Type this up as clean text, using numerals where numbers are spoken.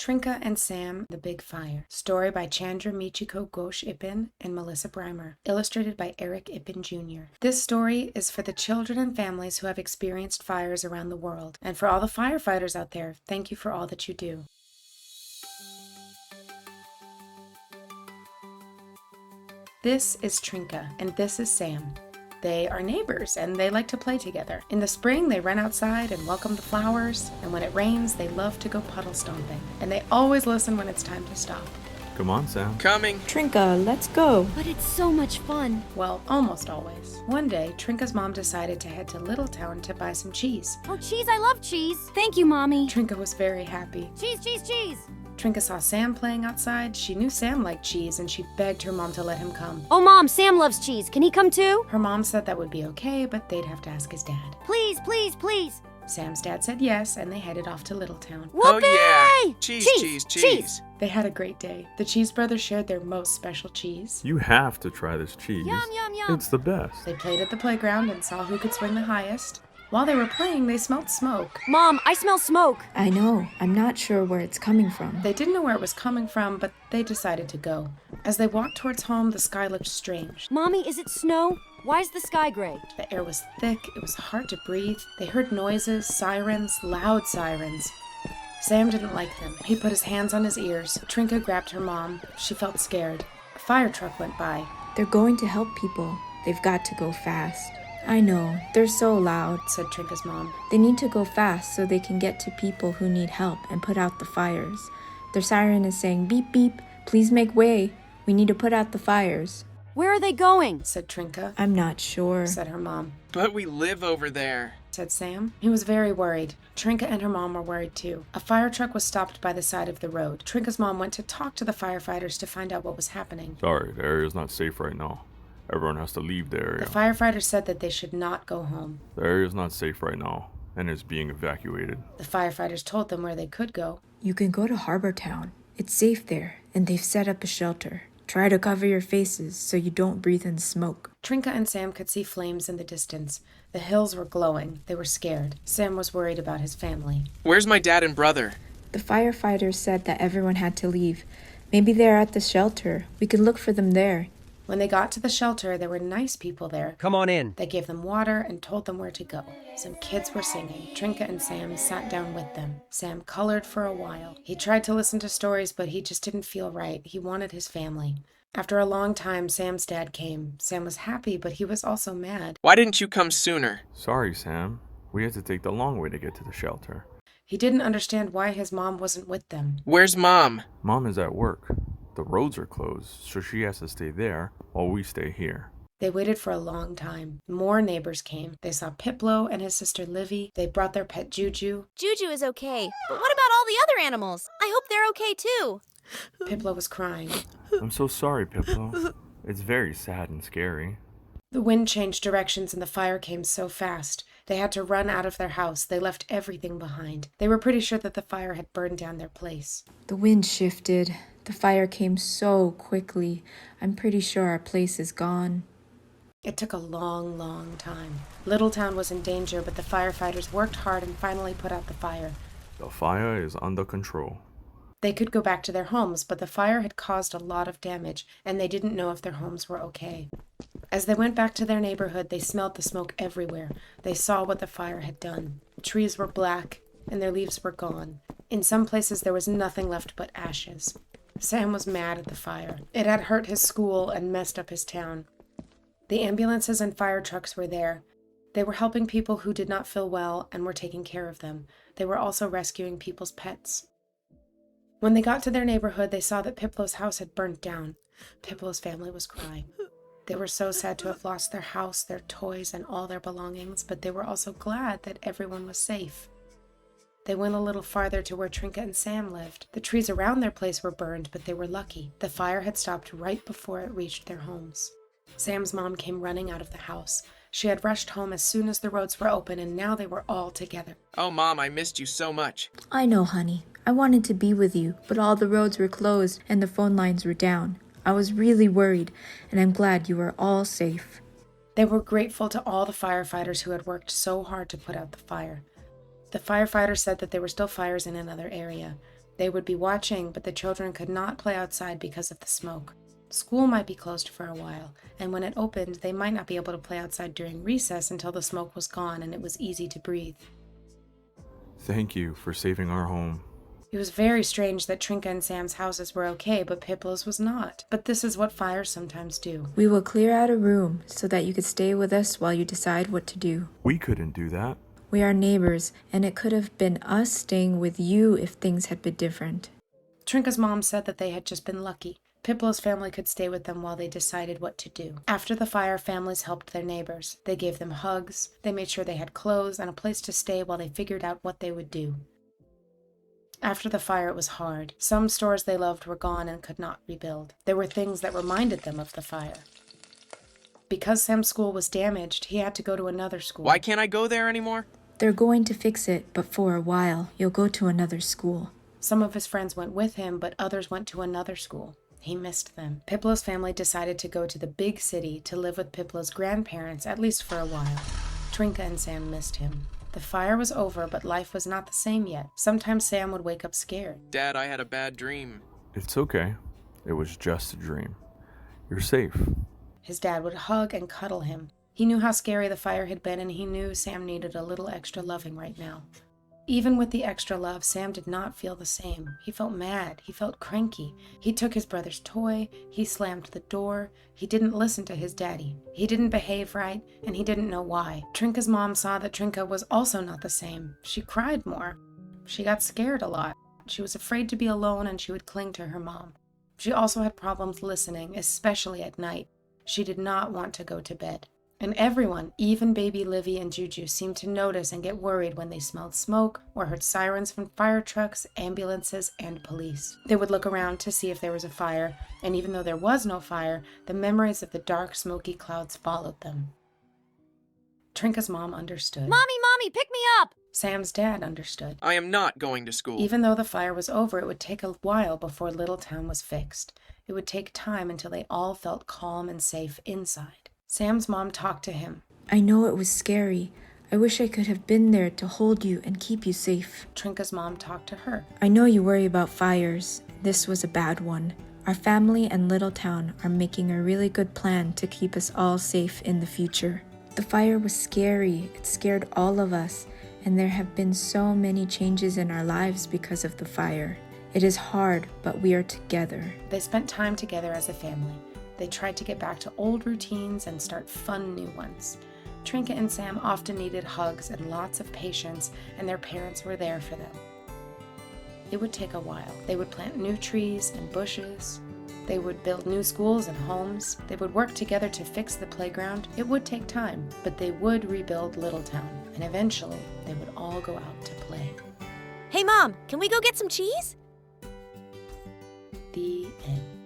Trinka and Sam, The Big Fire. Story by Chandra, Ghosh Ippen, and Melissa Brymer. Illustrated by Erich Ippen Jr. This story is for the children and families who have experienced fires around the world. And for all the firefighters out there, thank you for all that you do. This is Trinka, and this is Sam. They are neighbors, and they like to play together. In the spring, they run outside and welcome the flowers, and when it rains, they love to go puddle stomping. And they always listen when it's time to stop. Come on, Sam. Coming. Trinka, let's go. But it's so much fun. Well, almost always. One day, Trinka's mom decided to head to Littletown to buy some cheese. Oh, cheese, I love cheese. Thank you, Mommy. Trinka was very happy. Cheese, cheese, cheese. Trinka saw Sam playing outside. She knew Sam liked cheese, and she begged her mom to let him come. Oh, Mom, Sam loves cheese. Can he come too? Her mom said that would be okay, but they'd have to ask his dad. Please, please, please. Sam's dad said yes, and they headed off to Littletown. Whoopee! Oh yeah! Cheese. They had a great day. The Cheese Brothers shared their most special cheese. You have to try this cheese. Yum, yum, yum. It's the best. They played at the playground and saw who could swing the highest. While they were playing, they smelled smoke. Mom, I smell smoke. I know. I'm not sure where it's coming from. They didn't know where it was coming from, but they decided to go. As they walked towards home, the sky looked strange. Mommy, is it snow? Why is the sky gray? The air was thick, it was hard to breathe. They heard noises, sirens, loud sirens. Sam didn't like them. He put his hands on his ears. Trinka grabbed her mom. She felt scared. A fire truck went by. They're going to help people. They've got to go fast. I know. They're so loud, said Trinka's mom. They need to go fast so they can get to people who need help and put out the fires. Their siren is saying, beep, beep, please make way. We need to put out the fires. Where are they going? Said Trinka. I'm not sure, said her mom. But we live over there, said Sam. He was very worried. Trinka and her mom were worried too. A fire truck was stopped by the side of the road. Trinka's mom went to talk to the firefighters to find out what was happening. Sorry, the area's not safe right now. Everyone has to leave the area. The firefighters said that they should not go home. The area's not safe right now, and is being evacuated. The firefighters told them where they could go. You can go to Harbor Town. It's safe there, and they've set up a shelter. Try to cover your faces so you don't breathe in smoke. Trinka and Sam could see flames in the distance. The hills were glowing. They were scared. Sam was worried about his family. Where's my dad and brother? The firefighters said that everyone had to leave. Maybe they're at the shelter. We could look for them there. When they got to the shelter, there were nice people there. Come on in. They gave them water and told them where to go. Some kids were singing. Trinka and Sam sat down with them. Sam colored for a while. He tried to listen to stories, but he just didn't feel right. He wanted his family. After a long time, Sam's dad came. Sam was happy, but he was also mad. Why didn't you come sooner? Sorry, Sam. We had to take the long way to get to the shelter. He didn't understand why his mom wasn't with them. Where's Mom? Mom is at work. The roads are closed, so she has to stay there while we stay here. They waited for a long time. More neighbors came. They saw Piplo and his sister Livy. They brought their pet Juju. Juju is okay, but what about all the other animals? I hope they're okay too. Piplo was crying. I'm so sorry, Piplo. It's very sad and scary. The wind changed directions and the fire came so fast. They had to run out of their house. They left everything behind. They were pretty sure that the fire had burned down their place. The wind shifted. The fire came so quickly. I'm pretty sure our place is gone. It took a long, long time. Littletown was in danger, but the firefighters worked hard and finally put out the fire. The fire is under control. They could go back to their homes, but the fire had caused a lot of damage, and they didn't know if their homes were okay. As they went back to their neighborhood, they smelled the smoke everywhere. They saw what the fire had done. Trees were black, and their leaves were gone. In some places, there was nothing left but ashes. Sam was mad at the fire. It had hurt his school and messed up his town. The ambulances and fire trucks were there. They were helping people who did not feel well and were taking care of them. They were also rescuing people's pets. When they got to their neighborhood, they saw that Piplo's house had burnt down. Piplo's family was crying. They were so sad to have lost their house, their toys, and all their belongings, but they were also glad that everyone was safe. They went a little farther to where Trinka and Sam lived. The trees around their place were burned, but they were lucky. The fire had stopped right before it reached their homes. Sam's mom came running out of the house. She had rushed home as soon as the roads were open, and now they were all together. Oh, Mom, I missed you so much. I know, honey. I wanted to be with you, but all the roads were closed and the phone lines were down. I was really worried, and I'm glad you are all safe. They were grateful to all the firefighters who had worked so hard to put out the fire. The firefighters said that there were still fires in another area. They would be watching, but the children could not play outside because of the smoke. School might be closed for a while, and when it opened, they might not be able to play outside during recess until the smoke was gone and it was easy to breathe. Thank you for saving our home. It was very strange that Trinka and Sam's houses were okay, but Piplo's was not. But this is what fires sometimes do. We will clear out a room so that you could stay with us while you decide what to do. We couldn't do that. We are neighbors, and it could have been us staying with you if things had been different. Trinka's mom said that they had just been lucky. Piplo's family could stay with them while they decided what to do. After the fire, families helped their neighbors. They gave them hugs, they made sure they had clothes and a place to stay while they figured out what they would do. After the fire, it was hard. Some stores they loved were gone and could not rebuild. There were things that reminded them of the fire. Because Sam's school was damaged, he had to go to another school. Why can't I go there anymore? They're going to fix it, but for a while, you'll go to another school. Some of his friends went with him, but others went to another school. He missed them. Piplo's family decided to go to the big city to live with Piplo's grandparents, at least for a while. Trinka and Sam missed him. The fire was over, but life was not the same yet. Sometimes Sam would wake up scared. Dad, I had a bad dream. It's okay. It was just a dream. You're safe. His dad would hug and cuddle him. He knew how scary the fire had been, and he knew Sam needed a little extra loving right now. Even with the extra love, Sam did not feel the same. He felt mad. He felt cranky. He took his brother's toy. He slammed the door. He didn't listen to his daddy. He didn't behave right, and he didn't know why. Trinka's mom saw that Trinka was also not the same. She cried more. She got scared a lot. She was afraid to be alone, and she would cling to her mom. She also had problems listening, especially at night. She did not want to go to bed. And everyone, even baby Livy and Juju, seemed to notice and get worried when they smelled smoke or heard sirens from fire trucks, ambulances, and police. They would look around to see if there was a fire, and even though there was no fire, the memories of the dark, smoky clouds followed them. Trinka's mom understood. Mommy, pick me up! Sam's dad understood. I am not going to school. Even though the fire was over, it would take a while before Little Town was fixed. It would take time until they all felt calm and safe inside. Sam's mom talked to him. I know it was scary. I wish I could have been there to hold you and keep you safe. Trinka's mom talked to her. I know you worry about fires. This was a bad one. Our family and Little Town are making a really good plan to keep us all safe in the future. The fire was scary. It scared all of us, and there have been so many changes in our lives because of the fire. It is hard, but we are together. They spent time together as a family. They tried to get back to old routines and start fun new ones. Trinka and Sam often needed hugs and lots of patience, and their parents were there for them. It would take a while. They would plant new trees and bushes. They would build new schools and homes. They would work together to fix the playground. It would take time, but they would rebuild Little Town, and eventually they would all go out to play. Hey, Mom, can we go get some cheese? The end.